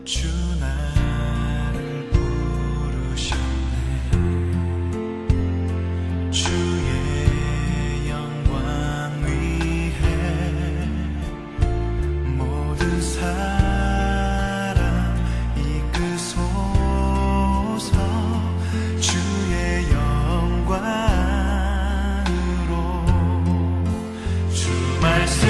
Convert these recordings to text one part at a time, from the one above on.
주 나를 부르셨네. 주의 영광 위해 모든 사람 이끄소서. 주의 영광으로 주 말씀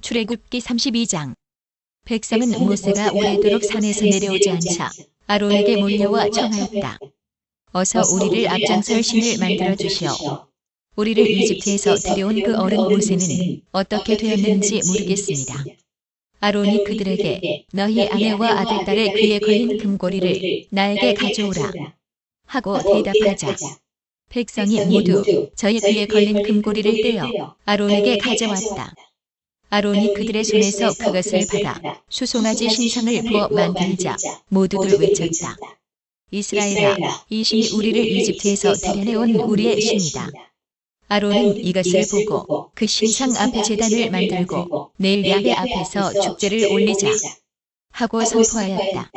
출애굽기 32장. 백성은 모세가 오래도록 산에서 내려오지 않자 아론에게 몰려와 청하였다. 어서 우리를 앞장설 신을 만들어 주시오. 우리를 이집트에서 데려온 그 어른 모세는 어떻게 되었는지 모르겠습니다. 아론이 그들에게 너희 아내와 아들딸의 귀에 걸린 금고리를 나에게 가져오라 하고 대답하자 백성이 모두 저희 귀에 걸린 금고리를 떼어 아론에게 가져왔다. 아론이 그들의 손에서 그것을 받아 수송아지 신상을 부어 만들자 모두들 외쳤다. 이스라엘아, 이 신이 우리를 이집트에서 데려내온 우리의 신이다. 아론은 이것을 보고 그 신상 앞에 제단을 만들고 내일 야훼 앞에서 축제를 올리자 하고 선포하였다.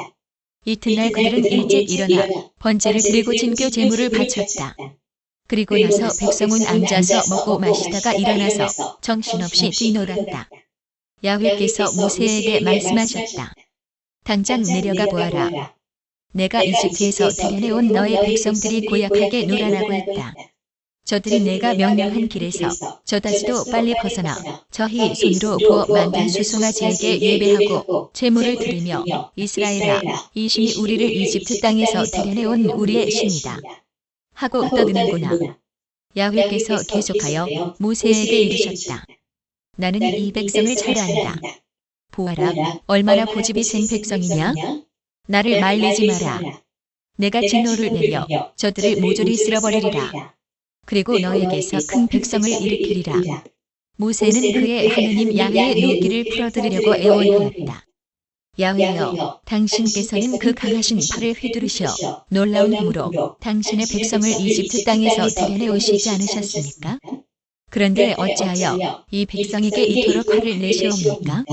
이튿날 그들은 일찍 일어나 번제를 드리고 진교 제물을 바쳤다. 그리고 나서 백성은 앉아서 먹고 마시다가 일어나서 정신없이 뛰놀았다. 야훼께서 모세에게 말씀하셨다. 당장 내려가 보아라. 내가 이집트에서 데려내온 너의 백성들이 고약하게 노란하고 있다. 저들이 내가 명령한 길에서 저다지도 빨리 벗어나 저희 손으로 부어 만든 수송아지에게 예배하고 제물을 드리며 이스라엘아, 이 신이 우리를 이집트 땅에서 데려내온 우리의 신이다 하고 떠드는구나. 야훼께서 계속하여 모세에게 이르셨다. 나는 이 백성을 잘 안다. 보아라, 얼마나 고집이 센 백성이냐. 나를 말리지 마라. 내가 진노를 내려 저들을 모조리 쓸어버리리라. 그리고 너에게서 큰 백성을 일으키리라. 모세는 그의 하느님 야훼의 노기를 풀어드리려고 애원하였다. 야훼여, 당신께서는 그 강하신 팔을 휘두르시어 놀라운 힘으로 당신의 백성을 이집트 땅에서 데려내오시지 않으셨습니까? 그런데 어찌하여 이 백성에게 이토록 화를 내시옵니까?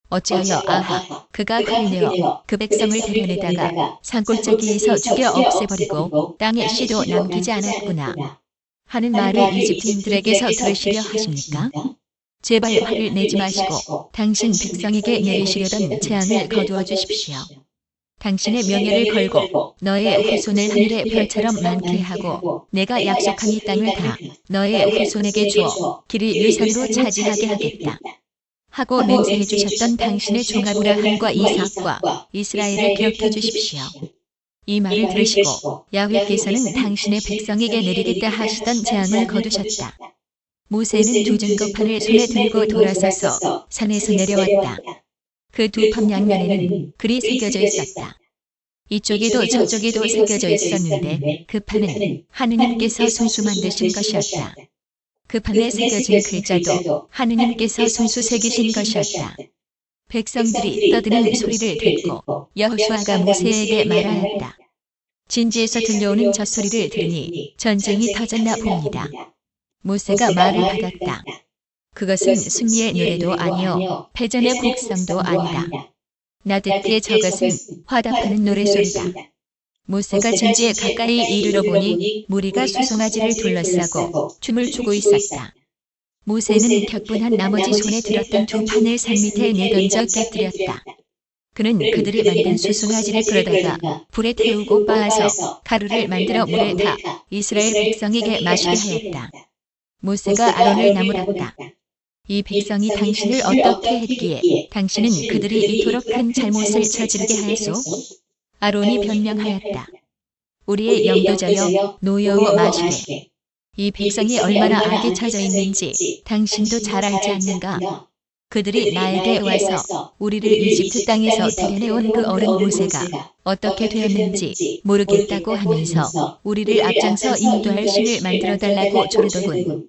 어찌하여 아하, 그가 칼을 내어 그 백성을 데려내다가 산골짜기에서 죽여 없애버리고 땅에 씨도 남기지 않았구나 하는 말을 이집트인들에게서 들으시려 하십니까? 제발 화를 내지 마시고 당신 백성에게 내리시려던 재앙을 거두어 주십시오. 당신의 명예를 걸고 너의 후손을 하늘의 별처럼 많게 하고 내가 약속한 이 땅을 다 너의 후손에게 주어 길이 유산으로 차지하게 하겠다 하고 맹세해 주셨던 당신의 종 아브라함과 이삭과 이스라엘을 기억해 주십시오. 이 말을 들으시고 야훼께서는 당신의 백성에게 내리겠다 하시던 재앙을 거두셨다. 모세는 두 증거판을 손에 들고 돌아서서 산에서 내려왔다. 그 두 판 양면에는 글이 새겨져 있었다. 이쪽에도 저쪽에도 새겨져 있었는데 그 판은 하느님께서 손수 만드신 것이었다. 그 판에 새겨진 글자도 하느님께서 손수 새기신 것이었다. 백성들이 떠드는 소리를 듣고 여호수아가 모세에게 말하였다. 진지에서 들려오는 저 소리를 들으니 전쟁이 터졌나 봅니다. 모세가 말을 받았다. 그것은 승리의 노래도 아니요 패전의 곡성도 아니다. 나 듣기에 저것은 화답하는 노래소리다. 모세가 진지에 가까이 이르러 보니 무리가 수송아지를 둘러싸고 춤을 추고 있었다. 모세는 격분한 나머지 손에 들었던 두 판을 산 밑에 내던져 깨뜨렸다. 그는 그들이 만든 수송아지를 끌어다가 불에 태우고 빻아서 가루를 만들어 물에 타 이스라엘 백성에게 마시게 하였다. 모세가 아론을 나무랐다. 이 백성이 당신을 어떻게 했기에 당신은 그들이 이토록 큰 잘못을 저지르게 하였소? 아론이 변명하였다. 우리의 영도자여 노여워 마시되 이 백성이 얼마나 악에 처져 있는지 당신도 잘 알지 않는가? 그들이 나에게 와서 우리를 이집트 땅에서 데려내온 그 어른 모세가 어떻게 되었는지 모르겠다고 하면서 우리를 앞장서 인도할 신을 만들어 달라고 조르더군.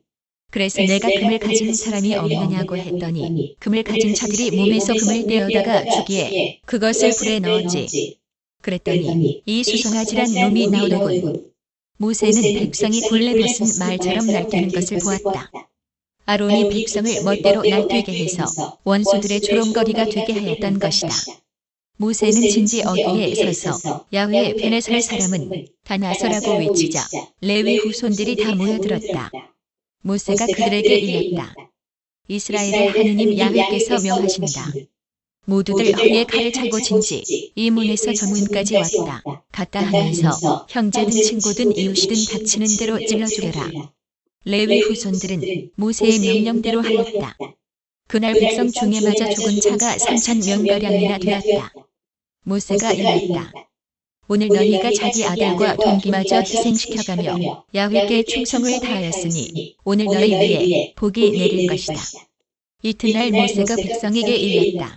그래서 내가 금을 가진 사람이 없느냐고 했더니 금을 가진 자들이 몸에서 금을 떼어다가 주기에 그것을 불에 넣었지. 그랬더니 이 수송아지란 놈이 나오더군. 모세는 백성이 굴레 벗은 말처럼 날뛰는 것을 보았다. 아론이 백성을 멋대로 날뛰게 해서 원수들의 조롱거리가 되게 하였던 것이다. 모세는 진지 어귀에 서서 야훼의 편에 설 사람은 다 나서라고 외치자 레위 후손들이 다 모여들었다. 모세가 그들에게 일렀다. 이스라엘의 하느님 야훼께서 명하신다. 모두들 허리에 칼을 차고 진지 이 문에서 저 문까지 왔다 갔다 하면서 형제든 친구든 이웃이든 닥치는 대로 찔러 죽여라. 레위 후손들은 모세의 명령대로 하였다. 그날 백성 중에 맞아 죽은 자가 3,000명가량이나 되었다. 모세가 일렀다. 오늘 너희가 자기 아들과 동기마저 희생시켜가며 야훼께 충성을 다하였으니 오늘 너희 위에 복이 내릴 것이다. 이튿날 모세가 백성에게 일렀다.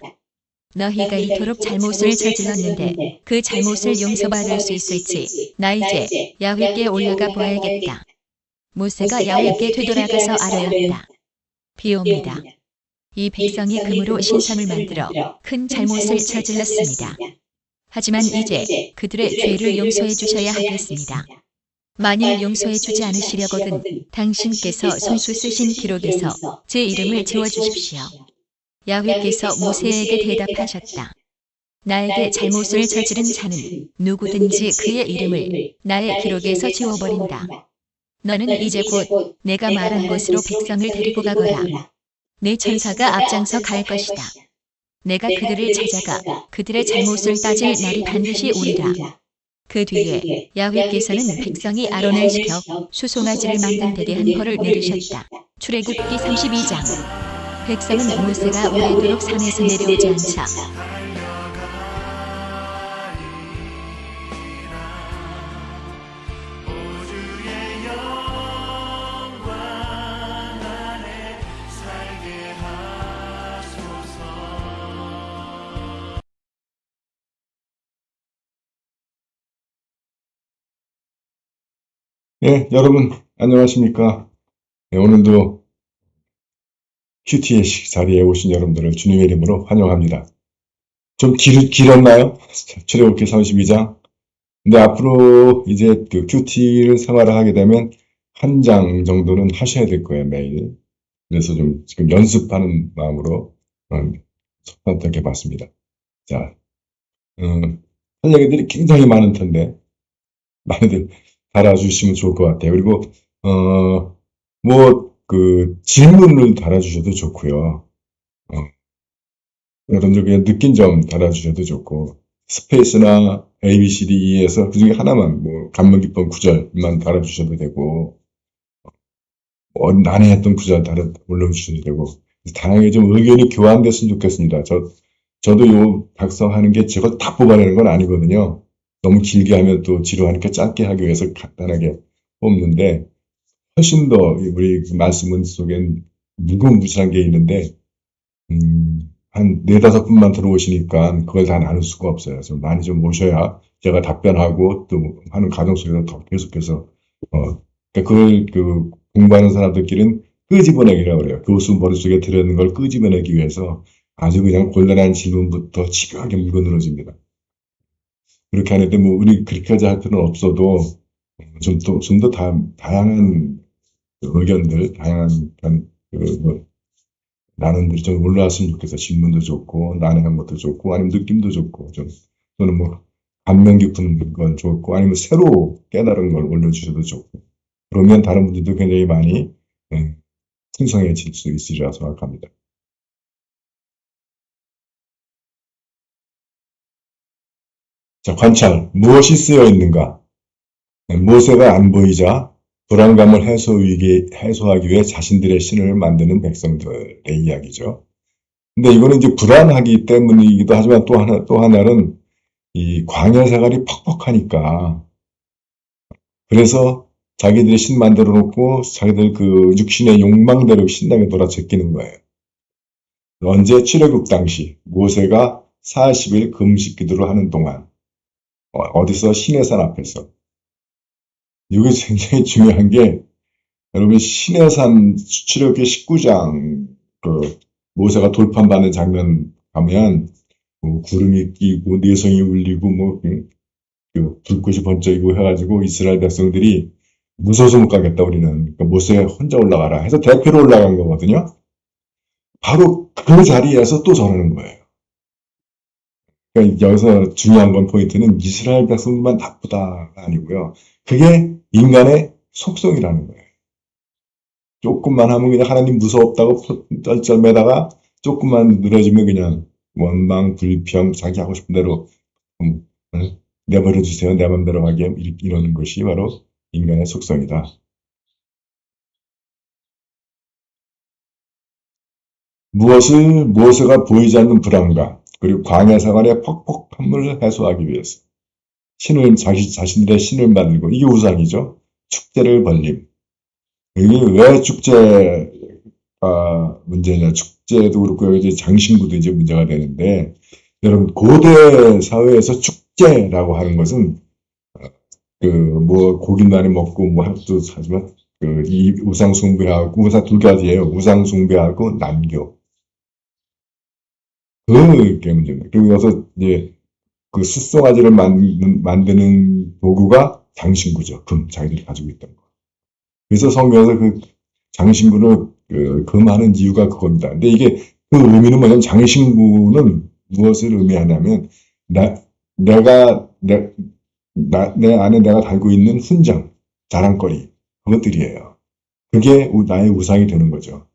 너희가 이토록 잘못을 저질렀는데 그 잘못을 용서받을 수 있을지 나 이제 야훼께 올라가 보아야겠다. 모세가 야훼께 되돌아가서 아뢰었다. 비옵니다. 이 백성이 금으로 신상을 만들어 큰 잘못을 저질렀습니다. 하지만 이제 그들의 죄를 용서해 주셔야 하겠습니다. 만일 용서해 주지 않으시려거든 당신께서 손수 쓰신 기록에서 제 이름을 지워주십시오. 야훼께서 모세에게 대답하셨다. 나에게 잘못을 저지른 자는 누구든지 그의 이름을 나의 기록에서 지워버린다. 너는 이제 곧 내가 말한 곳으로 백성을 데리고 가거라. 내 천사가 앞장서 갈 것이다. 내가 그들을 찾아가 그들의 잘못을 따질 날이 반드시 오리라. 그 뒤에 야훼께서는 백성이 아론을 시켜 수송아지를 만든 데게 한 벌을 내리셨다. 출애굽기 32장. 백성은 모세가 오래도록 산에서 내려오지 않자 우주의 영광 안에 살게 하소서. 네, 여러분 안녕하십니까? 네, 오늘도 큐티의 자리에 오신 여러분들을 주님의 이름으로 환영합니다. 좀 길었나요? 출애굽기 32장. 근데 앞으로 이제 그 큐티를 생활을 하게 되면 한 장 정도는 하셔야 될 거예요, 매일. 그래서 좀 지금 연습하는 마음으로 선택해 봤습니다. 자, 할 얘기들이 굉장히 많을 텐데, 많이들 달아주시면 좋을 것 같아요. 그리고, 질문을 달아주셔도 좋고요. 여러분들 그냥 느낀 점 달아주셔도 좋고, 스페이스나 A, B, C, D, E에서 그 중에 하나만, 감명 깊은 구절만 달아주셔도 되고, 난해했던 구절 올려주셔도 되고, 다양하게 좀 의견이 교환됐으면 좋겠습니다. 저도 요 작성하는 게 저걸 다 뽑아내는 건 아니거든요. 너무 길게 하면 또 지루하니까 짧게 하기 위해서 간단하게 뽑는데, 훨씬 더 우리 말씀 속엔 무궁무진한 게 있는데, 한 4-5분만 들어오시니까 그걸 다 나눌 수가 없어요. 좀 많이 좀 오셔야 제가 답변하고 또 하는 과정 속에서 더 계속해서, 그걸 공부하는 사람들끼리는 끄집어내기라고 그래요. 교수 머릿속에 들어있는 걸 끄집어내기 위해서 아주 그냥 곤란한 질문부터 집요하게 물고 늘어집니다. 그렇게 하는데 우리 그렇게까지 할 필요는 없어도 좀 더 다양한 의견들, 다양한 나눔들이 좀 올라왔으면 좋겠어요. 질문도 좋고, 난해한 것도 좋고, 아니면 느낌도 좋고, 또는 감명 깊은 건 좋고, 아니면 새로 깨달은 걸 올려주셔도 좋고, 그러면 다른 분들도 굉장히 많이 풍성해질 수 있으리라 생각합니다. 자, 관찰. 무엇이 쓰여 있는가? 모세가 안 보이자 불안감을 해소하기 위해 자신들의 신을 만드는 백성들의 이야기죠. 근데 이거는 이제 불안하기 때문이기도 하지만 또 하나는 이 광야 생활이 퍽퍽하니까 그래서 자기들의 신 만들어 놓고 자기들 그 육신의 욕망대로 신당에 돌아 제끼는 거예요. 언제 출애굽 당시 모세가 40일 금식 기도를 하는 동안 어디서 시내산 앞에서 이게 굉장히 중요한 게 여러분 시내산 출애굽기 19장 그 모세가 돌판받는 장면 가면 뭐 구름이 끼고 내성이 울리고 뭐 불꽃이 번쩍이고 해가지고 이스라엘 백성들이 무서워서 못 가겠다 우리는 그러니까 모세 혼자 올라가라 해서 대표로 올라간 거거든요. 바로 그 자리에서 또 저러는 거예요. 그러니까 여기서 중요한 건 포인트는 이스라엘 백성만 나쁘다가 아니고요. 그게 인간의 속성이라는 거예요. 조금만 하면 그냥 하나님 무섭다고 쩔쩔매다가 조금만 늘어지면 그냥 원망, 불평, 자기 하고 싶은 대로 내버려 두세요. 내 맘대로 하게 이러는 것이 바로 인간의 속성이다. 무엇을 모세가 보이지 않는 불안감 그리고 광야 생활의 퍽퍽함을 해소하기 위해서 신을 자신들의 신을 만들고 이게 우상이죠. 축제를 벌림. 이게 왜 축제가 문제냐? 축제도 그렇고 이제 장신구도 이제 문제가 되는데 여러분 고대 사회에서 축제라고 하는 것은 뭐 고기 많이 먹고 뭐 할도 하지만 이 우상 숭배하고 우상 두 가지예요. 우상 숭배하고 남교. 그게 문제입니다. 그리고 여기서 이제 그 숫송아지를 만드는 도구가 장신구죠. 금 자기들이 가지고 있던 거. 그래서 성경에서 그 장신구를 금하는 이유가 그겁니다. 근데 이게 그 의미는 뭐냐면 장신구는 무엇을 의미하냐면 내 안에 내가 달고 있는 훈장, 자랑거리 그것들이에요. 그게 나의 우상이 되는 거죠.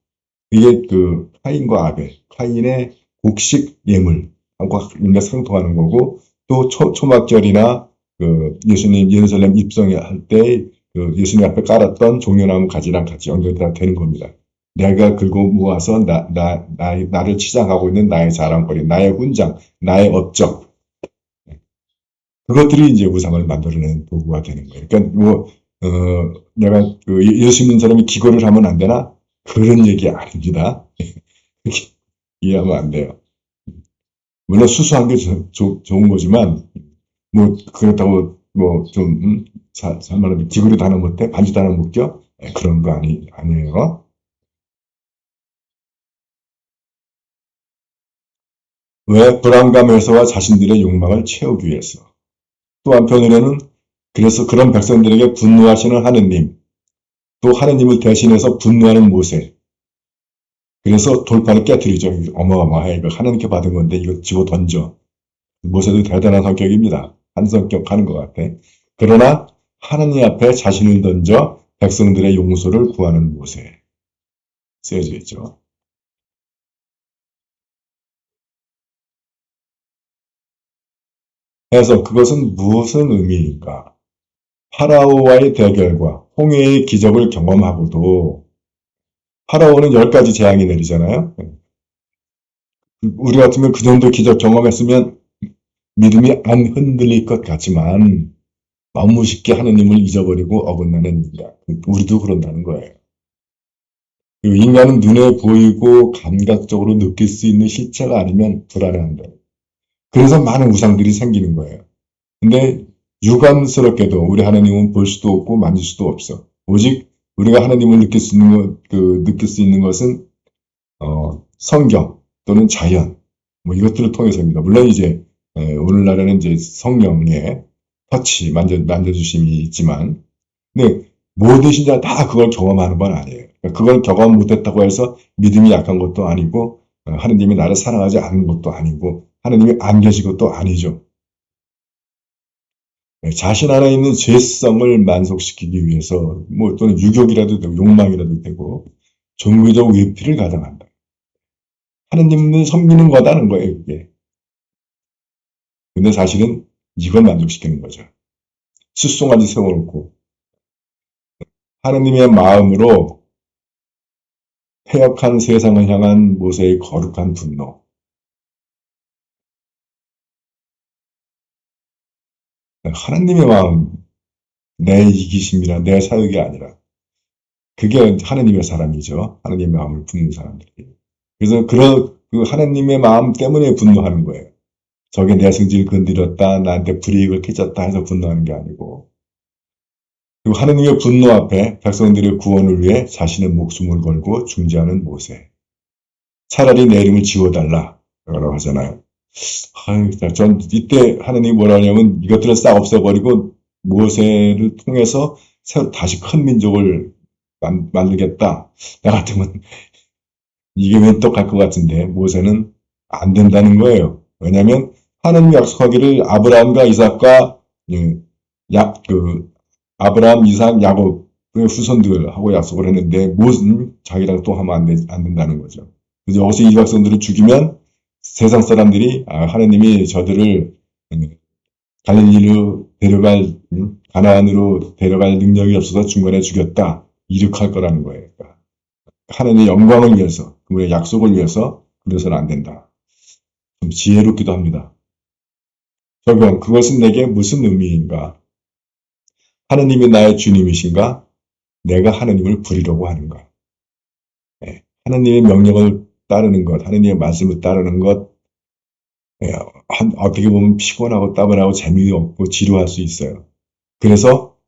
이게 그 카인과 아벨, 카인의 곡식 예물하고 상통하는 거고 또 초막절이나 그 예수님 예루살렘 입성할 때 그 예수님 앞에 깔았던 종려나무 가지랑 같이 연결이 되는 겁니다. 내가 긁어 모아서 나를 치장하고 있는 나의 자랑거리, 나의 훈장, 나의 업적. 그것들이 이제 우상을 만들어내는 도구가 되는 거예요. 그러니까 내가 예수 믿는 사람이 기거를 하면 안 되나? 그런 얘기 아닙니다. 이해하면 안 돼요. 물론 수수한 게 좋은 거지만 뭐 그렇다고 뭐 좀 말하면 기구리도 하나 못해 반지도 하나 못 껴? 그런 거 아니에요. 왜? 불안감 해소와 자신들의 욕망을 채우기 위해서. 또 한편으로는 그래서 그런 백성들에게 분노하시는 하느님, 또 하느님을 대신해서 분노하는 모세. 그래서 돌판을 깨뜨리죠. 어마어마해. 이거 하나님께 받은 건데 이거 집어 던져. 모세도 대단한 성격입니다. 한 성격 하는 것 같아. 그러나 하나님 앞에 자신을 던져 백성들의 용서를 구하는 모세. 쓰여져 있죠. 그래서 그것은 무슨 의미인가? 파라오와의 대결과 홍해의 기적을 경험하고도 파라오는 10가지 재앙이 내리잖아요. 우리 같으면 그 정도 기적 경험했으면 믿음이 안 흔들릴 것 같지만 너무 쉽게 하느님을 잊어버리고 어긋나는 인간. 우리도 그런다는 거예요. 인간은 눈에 보이고 감각적으로 느낄 수 있는 실체가 아니면 불안해한다. 그래서 많은 우상들이 생기는 거예요. 근데 유감스럽게도 우리 하나님은 볼 수도 없고 만질 수도 없어. 오직 우리가 하나님을 느낄 수 있는 것은 성경 또는 자연 뭐 이것들을 통해서입니다. 물론 이제 오늘날에는 이제 성령의 터치 만져주심이 있지만, 근데 모든 신자 다 그걸 경험하는 건 아니에요. 그걸 경험 못했다고 해서 믿음이 약한 것도 아니고 하나님이 나를 사랑하지 않는 것도 아니고 하나님이 안 계신 것도 아니죠. 자신 안에 있는 죄성을 만족시키기 위해서 뭐 또는 유욕이라도 되고 욕망이라도 되고 종교적 외피를 가장한다. 하나님을 섬기는 거다는 거예요, 이게. 근데 사실은 이걸 만족시키는 거죠. 숫송아지 세워놓고 하나님의 마음으로 패역한 세상을 향한 모세의 거룩한 분노. 하나님의 마음, 내 이기심이나 내 사역이 아니라 그게 하나님의 사람이죠. 하나님의 마음을 품는 사람들이. 그래서 그 하나님의 마음 때문에 분노하는 거예요. 저게 내 성질을 건드렸다, 나한테 불이익을 끼쳤다 해서 분노하는 게 아니고. 그리고 하나님의 분노 앞에 백성들의 구원을 위해 자신의 목숨을 걸고 중재하는 모세. 차라리 내 이름을 지워달라. 라고 하잖아요. 아유, 전 이때 하나님이 뭐라 하냐면 이것들을 싹 없애버리고 모세를 통해서 다시 큰 민족을 만들겠다. 나 같으면 이게 왜 또 갈 것 같은데 모세는 안 된다는 거예요. 왜냐하면 하나님이 약속하기를 아브라함과 이삭과 아브라함, 이삭, 야곱의 후손들하고 약속을 했는데 무슨 자기랑 또 하면 안 된다는 거죠. 그래서 여기서 이 백성들을 죽이면 세상 사람들이 하나님이 저들을 갈릴리로 데려갈 가나안으로 데려갈 능력이 없어서 중간에 죽였다. 이렇게 할 거라는 거예요. 그러니까 하나님의 영광을 위해서 그분의 약속을 위해서 그래서는 안 된다. 좀 지혜롭기도 합니다. 적용, 그것은 내게 무슨 의미인가? 하나님이 나의 주님이신가? 내가 하나님을 부리려고 하는가? 네. 하나님의 명령을 따르는 것, 하나님의 말씀을 따르는 것, 네. 어떻게 보면 피곤하고 따분하고 재미없고 지루할 수 있어요. 그래서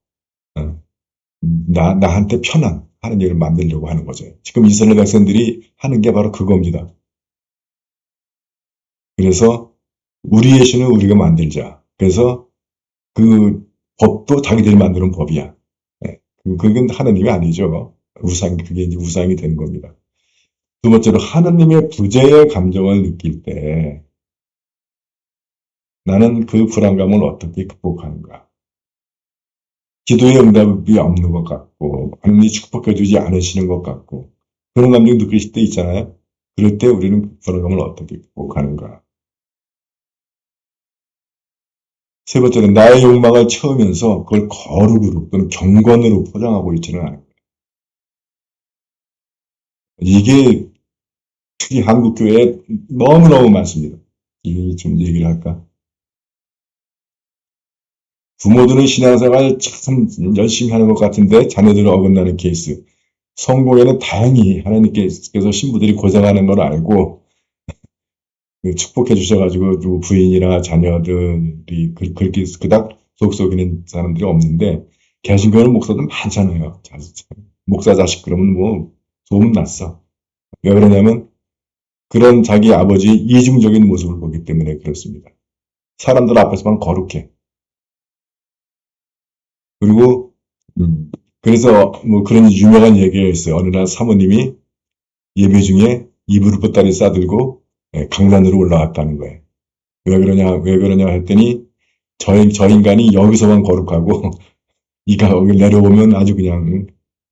나한테 편한 하나님을 만들려고 하는 거죠. 지금 이스라엘 백성들이 하는 게 바로 그겁니다. 그래서 우리의 신은 우리가 만들자. 그래서 그 법도 자기들이 만드는 법이야. 네. 그건 하나님이 아니죠. 그게 이제 우상이 되는 겁니다. 두 번째로 하나님의 부재의 감정을 느낄 때 나는 그 불안감을 어떻게 극복하는가? 기도의 응답이 없는 것 같고 하나님이 축복해주지 않으시는 것 같고 그런 감정 느끼실 때 있잖아요. 그럴 때 우리는 그 불안감을 어떻게 극복하는가? 세 번째는 나의 욕망을 채우면서 그걸 거룩으로 또는 경건으로 포장하고 있지는 않아요. 이게 특히 한국 교회에 너무너무 많습니다. 이게 좀 얘기를 할까? 부모들은 신앙생활 참 열심히 하는 것 같은데 자녀들은 어긋나는 케이스. 성공에는 다행히 하나님께서 신부들이 고생하는 걸 알고 축복해 주셔가지고 부인이나 자녀들이 그렇게 그닥 속썩이는 사람들이 없는데 개신교는 목사들 많잖아요. 목사 자식 그러면 뭐 소문났어. 왜 그러냐면 그런 자기 아버지 이중적인 모습을 보기 때문에 그렇습니다. 사람들 앞에서만 거룩해. 그리고 그래서 뭐 그런 유명한 얘기가 있어요. 어느 날 사모님이 예배 중에 이불 보따리 싸들고 강단으로 올라왔다는 거예요. 왜 그러냐 했더니 저 인간이 여기서만 거룩하고 이가 여기 내려오면 아주 그냥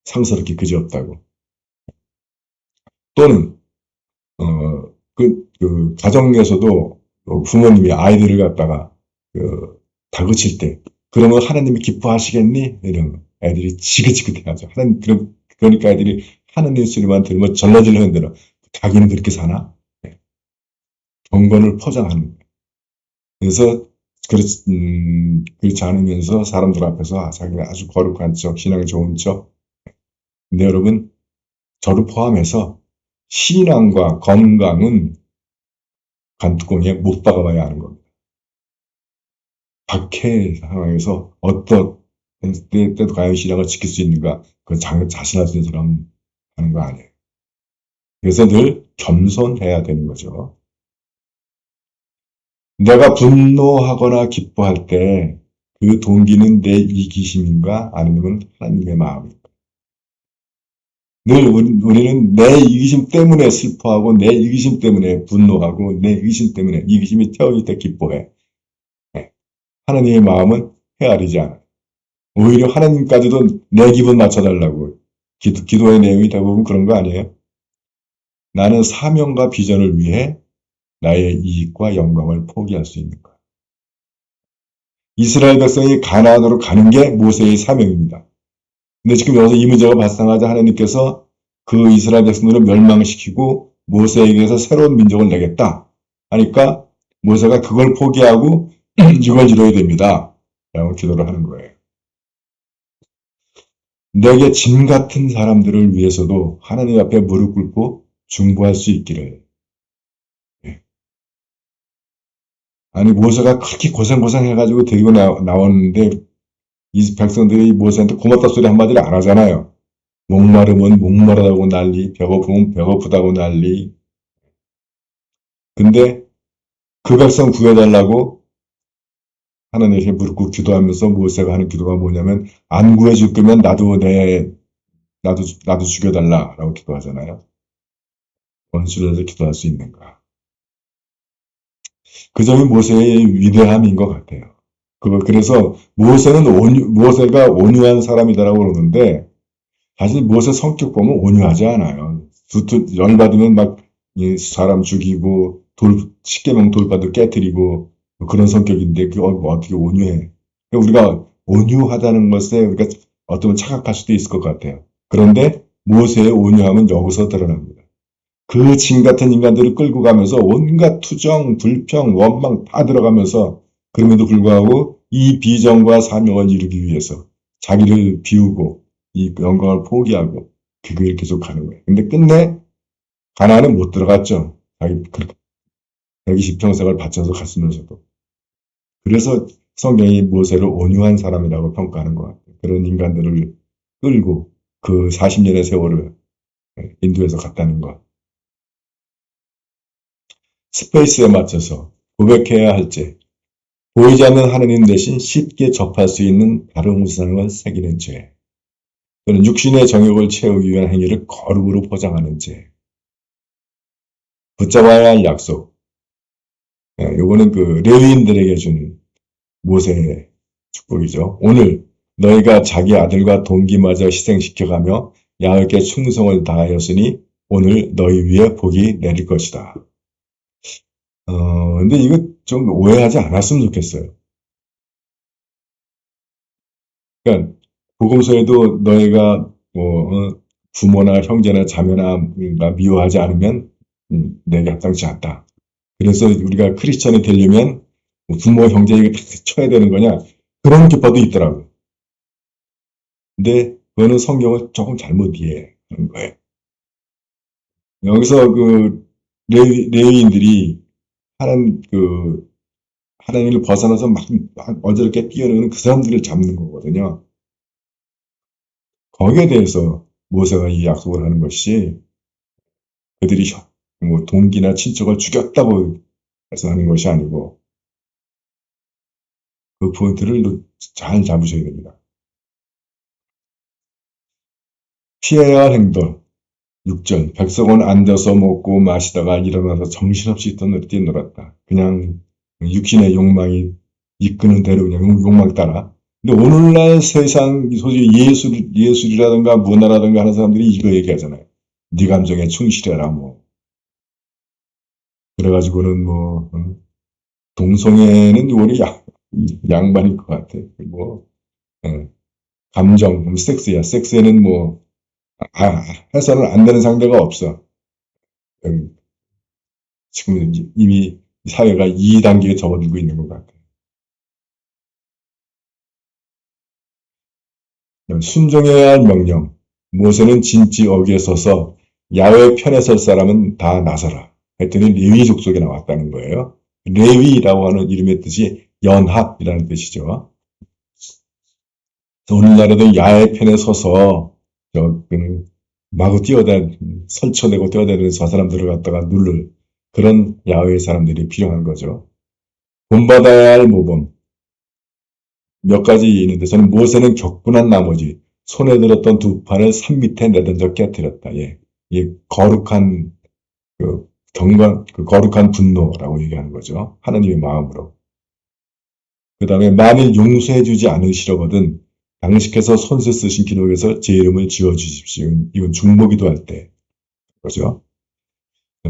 상스럽게 그지없다고. 또는 그 가정에서도 부모님이 아이들을 갖다가 다그칠 때 그러면 하나님이 기뻐하시겠니? 이런 애들이 지긋지긋해하죠. 그러니까 애들이 하나님 소리만 들으면 절러질러 흔들어. 자기는 그렇게 사나? 경건을 포장하는 거예요. 그래서 그렇지 않으면서 사람들 앞에서 자기가 아주 거룩한 척, 신앙이 좋은 척. 근데 여러분, 저를 포함해서 신앙과 건강은 간뚜껑에 못 박아봐야 하는 겁니다. 박해 상황에서 어떤 때도 과연 신앙을 지킬 수 있는가? 그건 자신할 수 있는 사람 하는 거 아니에요. 그래서 늘 겸손해야 되는 거죠. 내가 분노하거나 기뻐할 때 그 동기는 내 이기심인가 아니면 하나님의 마음인가? 늘 우리는 내 이기심 때문에 슬퍼하고 내 이기심 때문에 분노하고 내 이기심 때문에 이기심이 태어질 때 기뻐해. 하나님의 마음은 헤아리지 않아요. 오히려 하나님까지도 내 기분 맞춰달라고. 기도의 내용이 대부분 그런 거 아니에요? 나는 사명과 비전을 위해 나의 이익과 영광을 포기할 수 있는가? 이스라엘 백성이 가나안으로 가는 게 모세의 사명입니다. 근데 지금 여기서 이 문제가 발생하자 하나님께서 그 이스라엘 백성들을 멸망시키고 모세에게서 새로운 민족을 내겠다 하니까 모세가 그걸 포기하고 이걸 이뤄야 됩니다. 라고 기도를 하는 거예요. 내게 짐 같은 사람들을 위해서도 하나님 앞에 무릎 꿇고 중보할 수 있기를 아니, 모세가 그렇게 고생해가지고 데리고 나왔는데, 이 백성들이 모세한테 고맙다 소리 한마디를 안 하잖아요. 목마르면 목마르다고 난리, 배고프면 배고프다고 난리. 근데 그 백성 구해달라고 하나님께 무릎 꿇고 기도하면서 모세가 하는 기도가 뭐냐면, 안 구해줄 거면 나도 죽여달라라고 기도하잖아요. 원수를 기도할 수 있는가. 그 점이 모세의 위대함인 것 같아요. 그래서 모세가 온유한 사람이다라고 그러는데, 사실 모세 성격 보면 온유하지 않아요. 열받으면 막 사람 죽이고 십계명 돌파도 깨뜨리고 그런 성격인데 어떻게 온유해? 우리가 온유하다는 것에 우리가 어쩌면 착각할 수도 있을 것 같아요. 그런데 모세의 온유함은 여기서 드러납니다. 그 진 같은 인간들을 끌고 가면서 온갖 투정, 불평, 원망 다 들어가면서 그럼에도 불구하고 이 비전과 사명을 이루기 위해서 자기를 비우고 이 영광을 포기하고 그 길을 계속 가는 거예요. 근데 끝내 가나안은 못 들어갔죠. 자기 120평생을 바쳐서 갔으면서도. 그래서 성경이 모세를 온유한 사람이라고 평가하는 것 같아요. 그런 인간들을 끌고 그 40년의 세월을 인도에서 갔다는 것. 스페이스에 맞춰서 고백해야 할지, 보이지 않는 하느님 대신 쉽게 접할 수 있는 다른 우상을 새기는 죄, 또는 육신의 정욕을 채우기 위한 행위를 거룩으로 포장하는 죄, 붙잡아야 할 약속. 요거는 그 레위인들에게 준 모세의 축복이죠. 오늘 너희가 자기 아들과 동기마저 희생시켜가며 야훼께 충성을 다하였으니 오늘 너희 위에 복이 내릴 것이다. 근데 이거 좀 오해하지 않았으면 좋겠어요. 그러니까 복음서에도 너희가 부모나 형제나 자매나 미워하지 않으면 내게 합당치 않다. 그래서 우리가 크리스천이 되려면 부모, 형제에게 다 쳐야 되는 거냐? 그런 기법도 있더라고요. 근데 그거는 성경을 조금 잘못 이해하는 거예요. 여기서 그 레위인들이 하나님을 벗어나서 막 어저렇게 뛰어노는 그 사람들을 잡는 거거든요. 거기에 대해서 모세가 이 약속을 하는 것이 그들이 동기나 친척을 죽였다고 해서 하는 것이 아니고 그 포인트를 잘 잡으셔야 됩니다. 피해야 할 행동. 6절. 백성은 앉아서 먹고 마시다가 일어나서 정신없이 뛰놀았다. 그냥 육신의 욕망이 이끄는 대로 그냥 욕망 따라. 근데 오늘날 세상 소위 예술이라든가 문화라든가 하는 사람들이 이거 얘기하잖아요. 네 감정에 충실해라 뭐. 그래가지고는 동성애는 우리 양반일 것 같아. 감정, 섹스야. 섹스에는 해서는 안 되는 상대가 없어. 지금 이미 사회가 2단계에 접어들고 있는 것 같아요. 순종해야 할 명령. 모세는 진지 어귀에 서서 야훼 편에 설 사람은 다 나서라. 했더니 레위 족속에 나왔다는 거예요. 레위라고 하는 이름의 뜻이 연합이라는 뜻이죠. 오늘날에도 야훼 편에 서서 마구 설쳐내고 뛰어다니는 저 사람들을 갖다가 누를 그런 야훼의 사람들이 필요한 거죠. 본받아야 할 모범. 몇 가지 있는데 저는 모세는 격분한 나머지 손에 들었던 두 판을 산 밑에 내던져 깨뜨렸다. 거룩한 거룩한 분노라고 얘기하는 거죠. 하나님의 마음으로. 그 다음에 만일 용서해주지 않으시려거든 당신께서 손수 쓰신 기록에서 제 이름을 지어주십시오. 이건 중보기도 할 때. 그죠?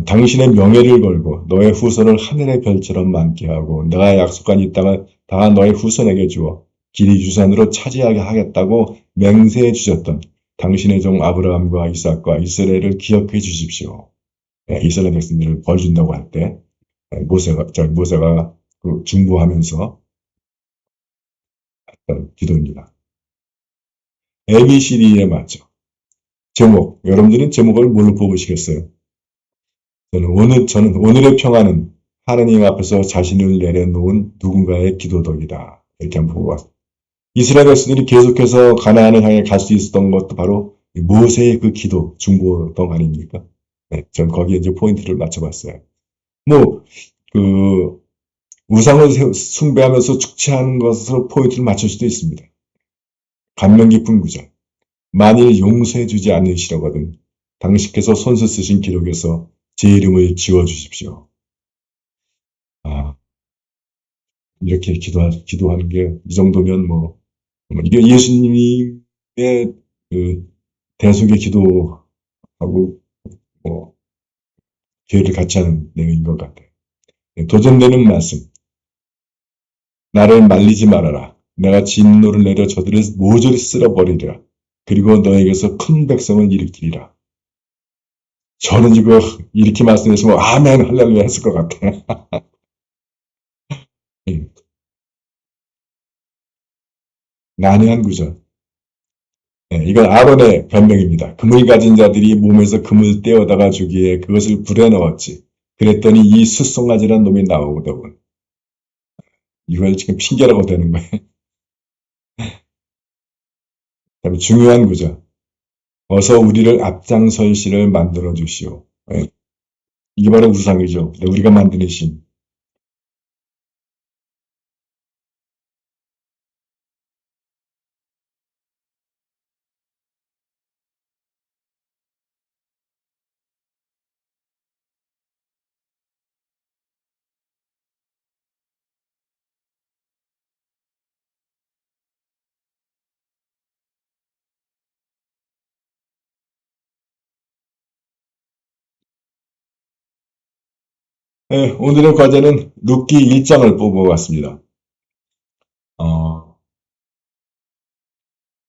당신의 명예를 걸고 너의 후손을 하늘의 별처럼 많게 하고 내가 약속한 이 땅을 다 너의 후손에게 주어 길이 유산으로 차지하게 하겠다고 맹세해 주셨던 당신의 종 아브라함과 이삭과 이스라엘을 기억해 주십시오. 이스라엘 백성들을 벌 준다고 할 때 모세가 중보하면서 했던 기도입니다. ABCD에 맞죠. 제목, 여러분들은 제목을 뭘로 뽑으시겠어요? 저는 오늘의 평화는 하느님 앞에서 자신을 내려놓은 누군가의 기도덕이다. 이렇게 한번 보고 왔습니다. 이스라엘 백성들이 계속해서 가나안을 향해 갈 수 있었던 것도 바로 모세의 그 기도, 중보동 아닙니까? 네, 전 거기에 이제 포인트를 맞춰봤어요. 뭐, 그, 우상을 숭배하면서 축제하는 것으로 포인트를 맞출 수도 있습니다. 감명 깊은 구절. 만일 용서해 주지 않으시려거든 당신께서 손수 쓰신 기록에서 제 이름을 지워주십시오. 아, 이렇게 기도하는 게 이 정도면 뭐, 이게 예수님의 그 대속의 기도하고 뭐, 교회를 같이 하는 내용인 것 같아요. 도전되는 말씀. 나를 말리지 말아라. 내가 진노를 내려 저들을 모조리 쓸어버리리라. 그리고 너에게서 큰 백성을 일으키리라. 저는 이거 이렇게 말씀했으면 아멘 할렐루야 했을 것 같아요. 난해한 구절. 이건 아론의 변명입니다. 금을 가진 자들이 몸에서 금을 떼어다가 주기에 그것을 불에 넣었지. 그랬더니 이 숫송아지란 놈이 나오더군. 이걸 지금 핑계라고 되는 거예요. 그다음에 중요한 구절. 어서 우리를 앞장설 신을 만들어 주시오. 이게 바로 우상이죠. 우리가 만드는 신. 오늘의 과제는 룻기 1장을 뽑아봤습니다.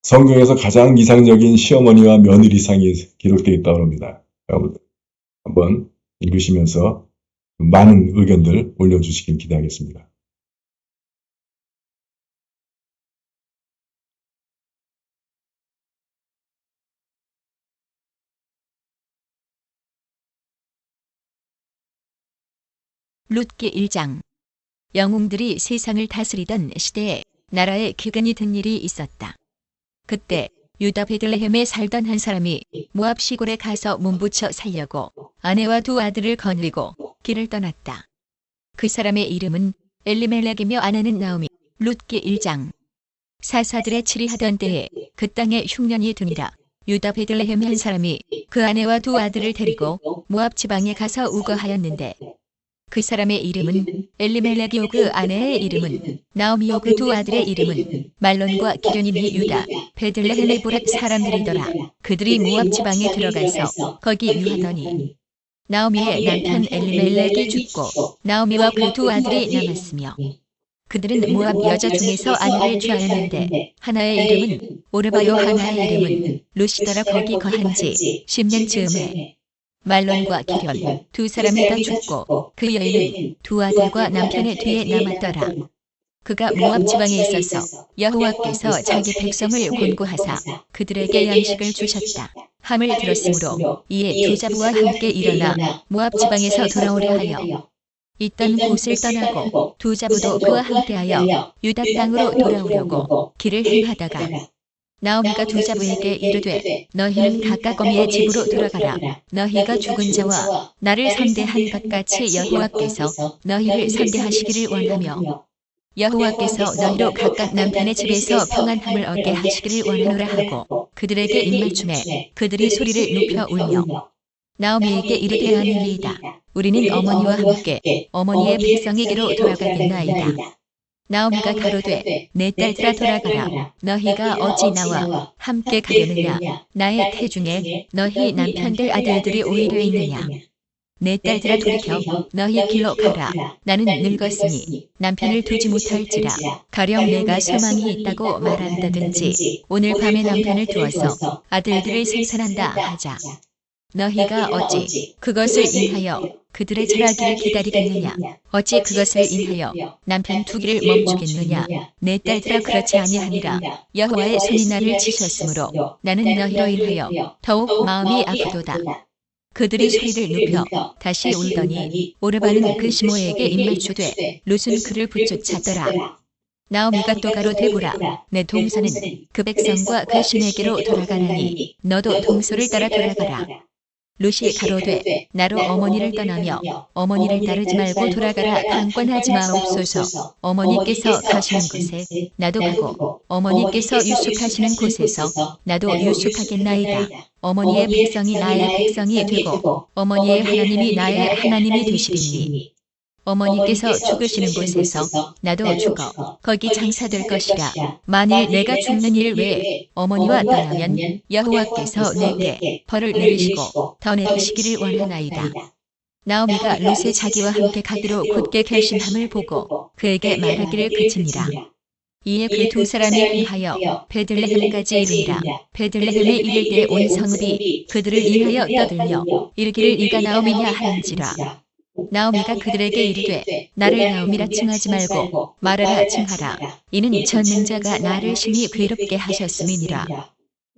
성경에서 가장 이상적인 시어머니와 며느리상이 기록되어 있다고 합니다. 여러분 한번 읽으시면서 많은 의견들 올려주시길 기대하겠습니다. 룻기 1장. 영웅들이 세상을 다스리던 시대에 나라에 기근이 든 일이 있었다. 그때 유다 베들레헴에 살던 한 사람이 모압 시골에 가서 몸부쳐 살려고 아내와 두 아들을 거느리고 길을 떠났다. 그 사람의 이름은 엘리멜렉이며 아내는 나오미. 룻기 1장. 사사들의 치리하던 때에 그 땅에 흉년이 드니라. 유다 베들레헴 한 사람이 그 아내와 두 아들을 데리고 모압 지방에 가서 우거하였는데 그 사람의 이름은 엘리멜렉이요 그 아내의 이름은 나오미요 그 두 아들의 이름은 말론과 기련이니 유다 베들레헴 에브랏 사람들이더라. 그들이 모압 지방에 들어가서 거기 유하더니 나오미의 남편 엘리멜렉이 죽고 나오미와 그 두 아들이 남았으며 그들은 모압 여자 중에서 아내를 취하였는데 하나의 이름은 오르바요 하나의 이름은 루시더라. 거기 거한 지 10년 즈음에 말론과 기련 두 사람이 다 죽고 그 여인은 두 아들과 남편의 뒤에 남았더라. 그가 모압 지방에 있어서 여호와께서 자기 백성을 곤고하사 그들에게 양식을 주셨다 함을 들었으므로 이에 두 자부와 함께 일어나 모압 지방에서 돌아오려 하여 있던 곳을 떠나고 두 자부도 그와 함께하여 유다 땅으로 돌아오려고 길을 행하다가 나오미가 두 자부에게 이르되 너희는 각각 어미의 집으로 돌아가라. 너희가 죽은 자와 나를 선대한 것 같이 여호와께서 너희를 선대하시기를 원하며 여호와께서 너희로 각각 남편의 집에서 평안함을 얻게 하시기를 원하노라 하고 그들에게 입맞춤에 그들이 소리를 높여 울며 나오미에게 이르되 아니니이다. 우리는 어머니와 함께 어머니의 백성에게로 돌아가겠나이다. 나오미가 가로되 내 딸들아 돌아가라. 너희가 어찌 나와 함께 가려느냐. 나의 태중에 너희 남편들 아들들이 오히려 있느냐. 내 딸들아 돌이켜 너희 길로 가라. 나는 늙었으니 남편을 두지 못할지라. 가령 내가 소망이 있다고 말한다든지 오늘 밤에 남편을 두어서 아들들을 생산한다 하자. 너희가 어찌 그것을 인하여 그들의 자라기를 기다리겠느냐. 어찌 그것을 인하여 남편 두기를 멈추겠느냐. 내 딸들아 그렇지 아니하니라. 여호와의 손이 나를 치셨으므로 나는 너희로 인하여 더욱 마음이 아프도다. 그들이 소리를 높여 다시 울더니 오르반은 그 시모에게 입맞추되 룻은 그를 붙쫓았더라. 나오미가 또 가로되 보라, 내 동서는 그 백성과 그 신에게로 돌아가나니 너도 동서를 따라 돌아가라. 룻이 가로되 나로 어머니를 떠나며 어머니를 따르지 말고 돌아가라 강권하지 마옵소서. 어머니께서 가시는 곳에 나도 가고 어머니께서 유숙하시는 곳에서 나도 유숙하겠나이다. 어머니의 백성이 나의 백성이 되고 어머니의 하나님이 나의 하나님이 되시리니 어머니께서 죽으시는 곳에서 나도 죽어 거기 장사될 것이라. 만일 내가 죽는 일 외에 어머니와 떠나면 여호와께서 내게 벌을 내리시고 더 내리시기를 원하나이다. 나오미가 룻의 자기와 함께 가기로 굳게 결심함을 보고 그에게 말하기를 그치니라. 이에 그 두 사람이 위하여 베들레헴까지 이르니라. 베들레헴에 이를 때 온 성읍이 그들을 위하여 떠들며 이르기를 이가 나오미냐 하는지라. 나오미가 그들에게 이르되 나를 나오미라 칭하지 말고 말하라 칭하라. 이는 전능자가 나를 심히 괴롭게 하셨음이니라.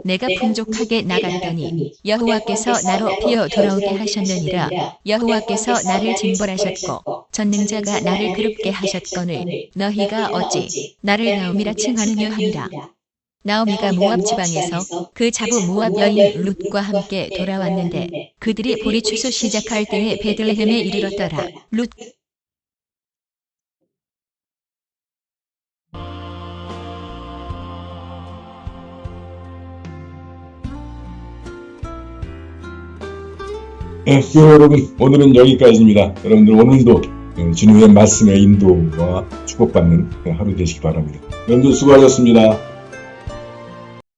내가 풍족하게 나갔더니 여호와께서 나로 피어 돌아오게 하셨느니라. 여호와께서 나를 징벌하셨고 전능자가 나를 괴롭게 하셨거늘 너희가 어찌 나를 나오미라 칭하느냐 하니라. 나오미가 모압 지방에서 그 자부 모압 여인 룻과 함께 돌아왔는데 그들이 보리 추수 시작할 때에 베들레헴에 이르렀더라. 룻 여러분, 오늘은 여기까지입니다. 여러분들 오늘도 주님의 말씀의 인도와 축복받는 하루 되시기 바랍니다. 여러분들 수고하셨습니다.